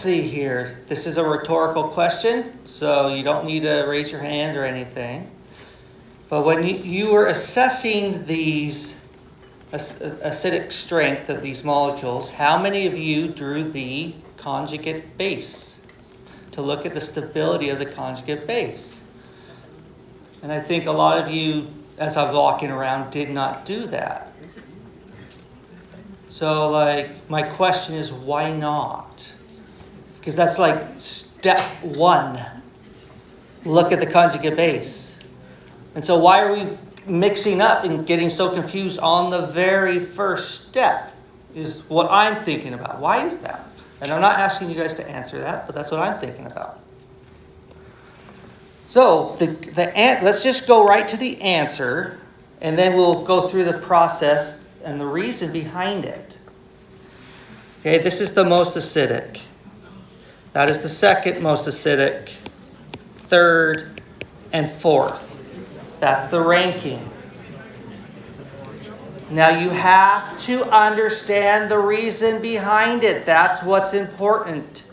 see here. This is a rhetorical question, so you don't need to raise your hand or anything. But when you were assessing these acidic strength of these molecules, how many of you drew the conjugate base to look at the stability of the conjugate base? And I think a lot of you, as I'm walking around, did not do that. So, my question is, why not? Because that's step one. Look at the conjugate base. And so why are we mixing up and getting so confused on the very first step is what I'm thinking about. Why is that? And I'm not asking you guys to answer that, but that's what I'm thinking about. So let's just go right to the answer, and then we'll go through the process and the reason behind it. Okay, this is the most acidic. That is the second most acidic, third, and fourth. That's the ranking. Now you have to understand the reason behind it. That's what's important.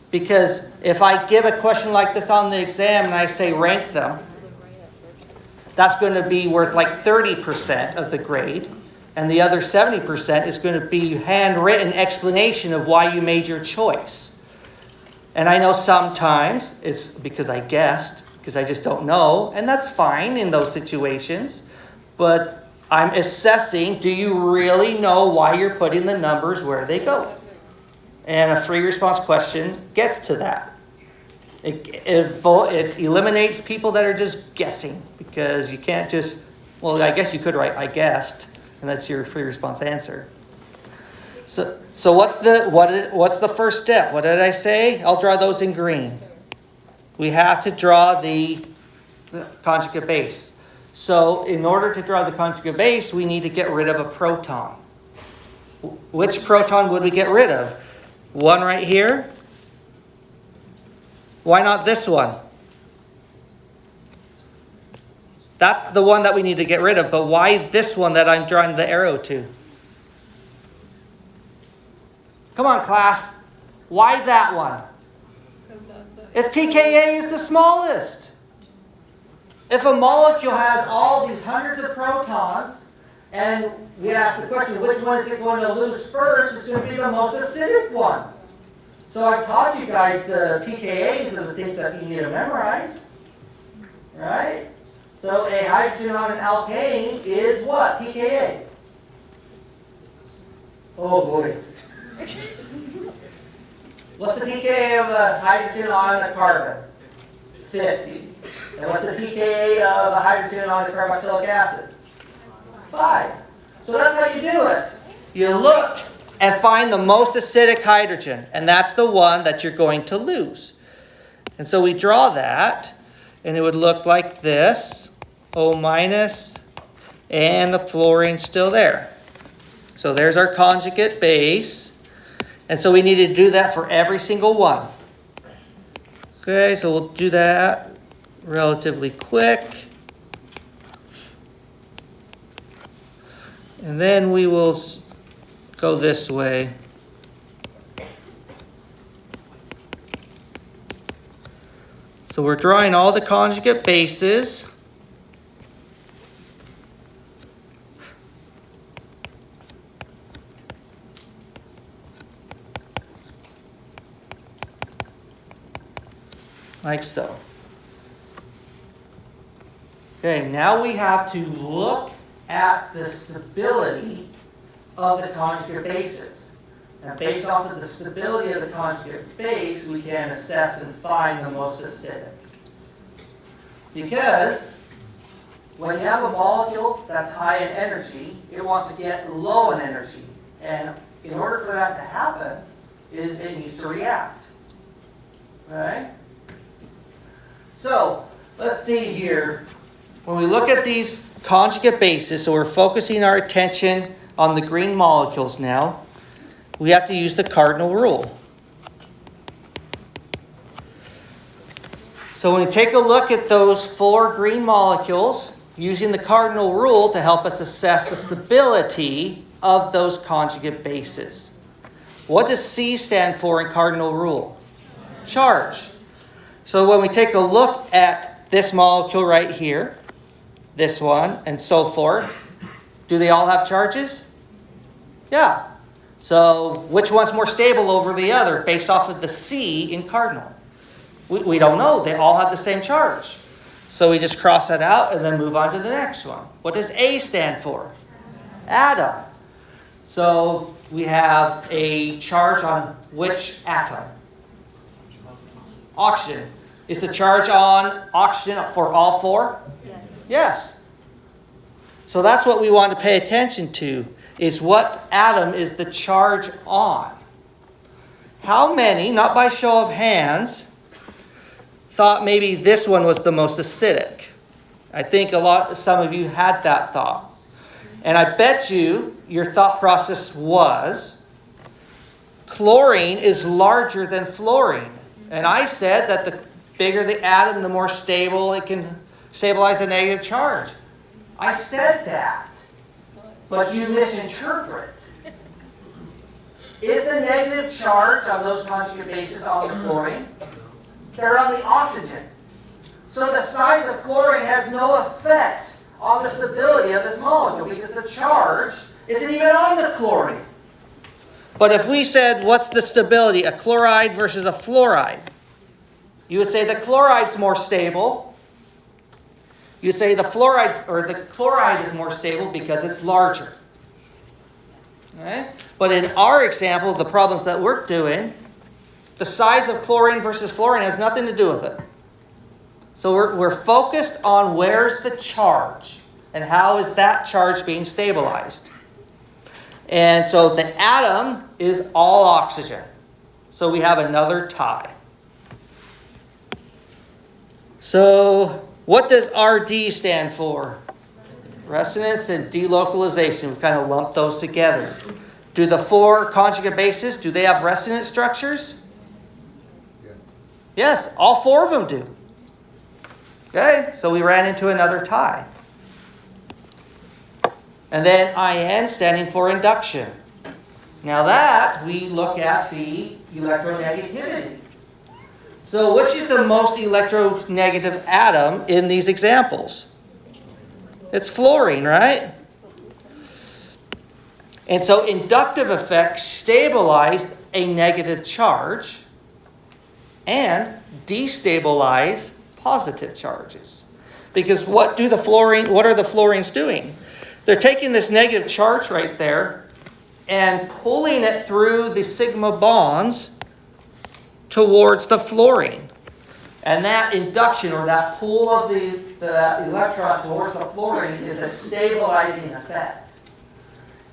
Because if I give a question like this on the exam and I say rank them, that's going to be worth 30% of the grade. And the other 70% is going to be handwritten explanation of why you made your choice. And I know sometimes it's because I guessed, because I just don't know. And that's fine in those situations. But I'm assessing, do you really know why you're putting the numbers where they go? And a free response question gets to that. It eliminates people that are just guessing, because you can't just, well, I guess you could write, I guessed, and that's your free response answer. So what's the first step? What did I say? I'll draw those in green. We have to draw the conjugate base. So in order to draw the conjugate base, we need to get rid of a proton. Which proton would we get rid of? One right here? Why not this one? That's the one that we need to get rid of, but why this one that I'm drawing the arrow to? Come on, class. Why that one? Its pKa is the smallest. If a molecule has all these hundreds of protons, and we ask the question, which one is it going to lose first? It's going to be the most acidic one. So I've taught you guys the pKa's are the things that you need to memorize. Right? So a hydrogen on an alkane is what? pKa. Oh boy. What's the pKa of a hydrogen on a carbon? 50. And what's the pKa of a hydrogen on a carboxylic acid? 5. So that's how you do it. You look and find the most acidic hydrogen, and that's the one that you're going to lose. And so we draw that, and it would look like this, O minus, and the fluorine's still there. So there's our conjugate base. And so we need to do that for every single one. Okay, so we'll do that relatively quick. And then we will go this way. So we're drawing all the conjugate bases. Like so. Okay, now we have to look at the stability of the conjugate bases. And based off of the stability of the conjugate base, we can assess and find the most acidic. Because when you have a molecule that's high in energy, it wants to get low in energy. And in order for that to happen, it needs to react. Right? So, let's see here. When we look at these conjugate bases, so we're focusing our attention on the green molecules now, we have to use the cardinal rule. So when we take a look at those 4 green molecules, using the cardinal rule to help us assess the stability of those conjugate bases. What does C stand for in cardinal rule? Charge. So when we take a look at this molecule right here, this one, and so forth, do they all have charges? Yeah. So which one's more stable over the other based off of the C in cardinal? We don't know. They all have the same charge. So we just cross that out and then move on to the next one. What does A stand for? Atom. So we have a charge on which atom? Oxygen. Is the charge on oxygen for all four? Yes. Yes. So that's what we want to pay attention to, is what atom is the charge on. How many, not by show of hands, thought maybe this one was the most acidic? I think some of you had that thought. And I bet you your thought process was chlorine is larger than fluorine. And I said that the bigger the atom, the more stable it can stabilize a negative charge. I said that, but you misinterpret. Is the negative charge on those conjugate bases on the chlorine? They're on the oxygen. So the size of chlorine has no effect on the stability of this molecule because the charge isn't even on the chlorine. But if we said, what's the stability, a chloride versus a fluoride? You would say the chloride's more stable. You say the chloride is more stable because it's larger. Okay? But in our example, the problems that we're doing, the size of chlorine versus fluorine has nothing to do with it. So we're focused on where's the charge and how is that charge being stabilized. And so the atom is all oxygen. So we have another tie. So what does RD stand for? Resonance and delocalization. We kind of lump those together. Do the four conjugate bases, do they have resonance structures? Yes, all four of them do. Okay, so we ran into another tie. And then IN standing for induction. Now that, we look at the electronegativity. So which is the most electronegative atom in these examples? It's fluorine, right? And so inductive effects stabilize a negative charge and destabilize positive charges. Because what are the fluorines doing? They're taking this negative charge right there and pulling it through the sigma bonds towards the fluorine. And that induction, or that pull of the electron towards the fluorine, is a stabilizing effect.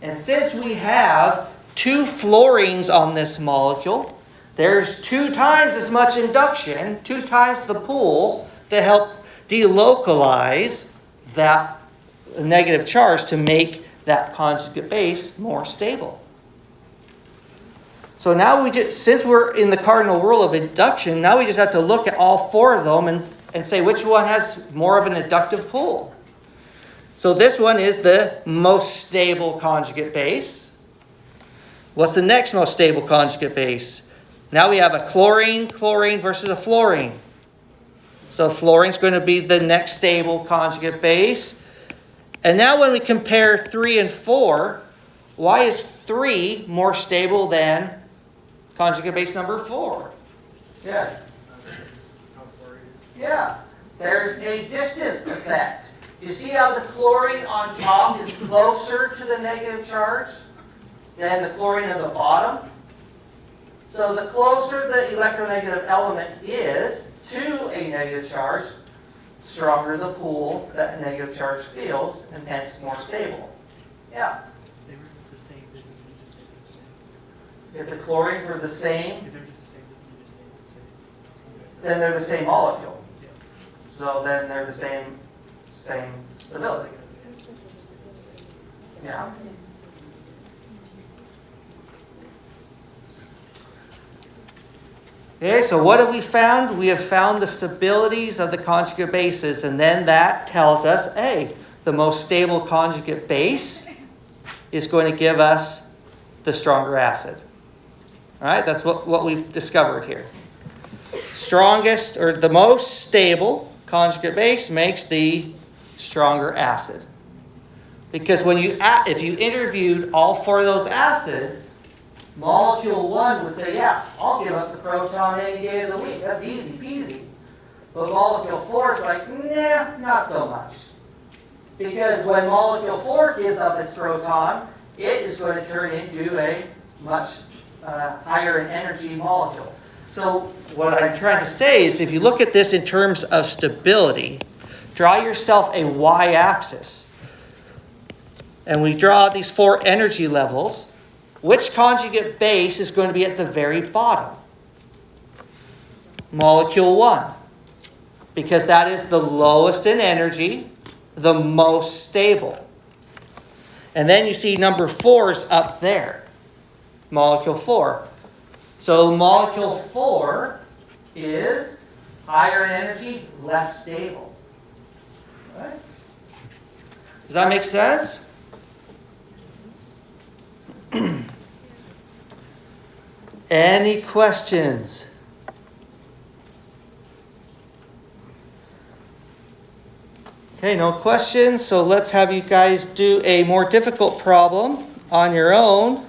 And since we have two fluorines on this molecule, there's 2 times as much induction, 2 times the pull, to help delocalize that negative charge to make that conjugate base more stable. So now since we're in the cardinal rule of induction, now we just have to look at all 4 of them and say which one has more of an inductive pull. So this one is the most stable conjugate base. What's the next most stable conjugate base? Now we have a chlorine versus a fluorine. So fluorine's going to be the next stable conjugate base. And now when we compare 3 and 4, why is 3 more stable than conjugate base number 4? Yeah. Yeah. There's a distance effect. You see how the chlorine on top is closer to the negative charge than the chlorine at the bottom? So the closer the electronegative element is to a negative charge, stronger the pull that a negative charge feels, and hence more stable. Yeah? They were the same, this is just say the same. If the chlorines were the same, If they're just the same, this is just say it's the same. then they're the same molecule. Yeah. So then they're the same stability. Yeah. Okay, so what have we found? We have found the stabilities of the conjugate bases, and then that tells us, hey, the most stable conjugate base is going to give us the stronger acid. All right, that's what we've discovered here. Strongest or the most stable conjugate base makes the stronger acid. Because if you interviewed all four of those acids, molecule 1 would say, yeah, I'll give up the proton any day of the week. That's easy peasy. But molecule 4 is like, nah, not so much. Because when molecule 4 gives up its proton, it is going to turn into a much higher in energy molecule. So what I'm trying to say is if you look at this in terms of stability, draw yourself a y-axis. And we draw these 4 energy levels. Which conjugate base is going to be at the very bottom? Molecule 1. Because that is the lowest in energy, the most stable. And then you see number 4 is up there. Molecule 4. So molecule 4 is higher in energy, less stable. Right? Does that make sense? Any questions? Okay, no questions. So let's have you guys do a more difficult problem on your own.